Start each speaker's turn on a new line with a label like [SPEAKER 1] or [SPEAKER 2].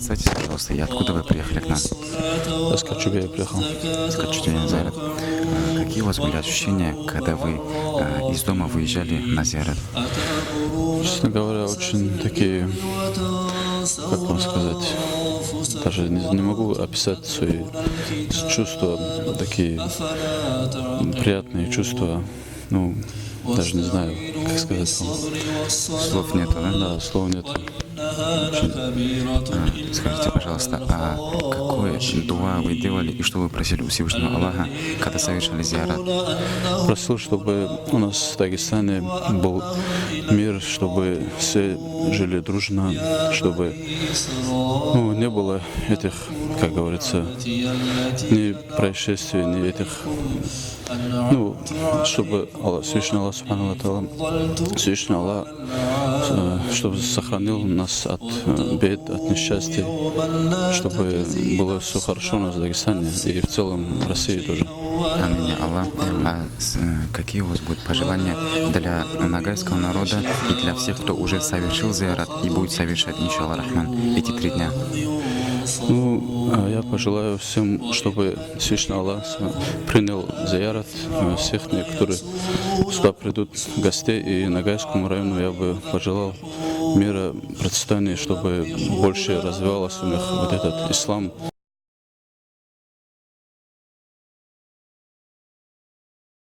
[SPEAKER 1] Представьтесь, пожалуйста, и откуда вы приехали к нам?
[SPEAKER 2] Из Качубе я приехал.
[SPEAKER 1] Скажите, Зайрат, какие у вас были ощущения, когда вы из дома выезжали на зиарат?
[SPEAKER 2] Честно говоря, очень такие, как вам сказать, даже не могу описать свои чувства, такие приятные чувства. Ну, даже не знаю, как сказать вам.
[SPEAKER 1] Слов нету, да?
[SPEAKER 2] Да, слов нет.
[SPEAKER 1] Скажите, пожалуйста, а какое дуа вы делали и что вы просили у Всевышнего Аллаха, когда совершили зиарат?
[SPEAKER 2] Просил, чтобы у нас в Дагестане был мир, чтобы все жили дружно, чтобы не было этих, как говорится, ни происшествий, ни этих, чтобы Всевышний Аллах, Субхану ва Тааля, Всевышний Аллах, чтобы сохранил нас от бед, от несчастья, чтобы было все хорошо у нас в Дагестане и в целом в России тоже.
[SPEAKER 1] Аминь, Аллах. Какие у вас будут пожелания для ногайского народа и для всех, кто уже совершил зиарат и будет совершать, иншаллах рахман, эти 3 дня?
[SPEAKER 2] Я пожелаю всем, чтобы Всевышний Аллах принял зиарат всех, которые сюда придут гостей, и Ногайскому району я бы пожелал мира, процветания, чтобы больше развивался у них вот этот ислам.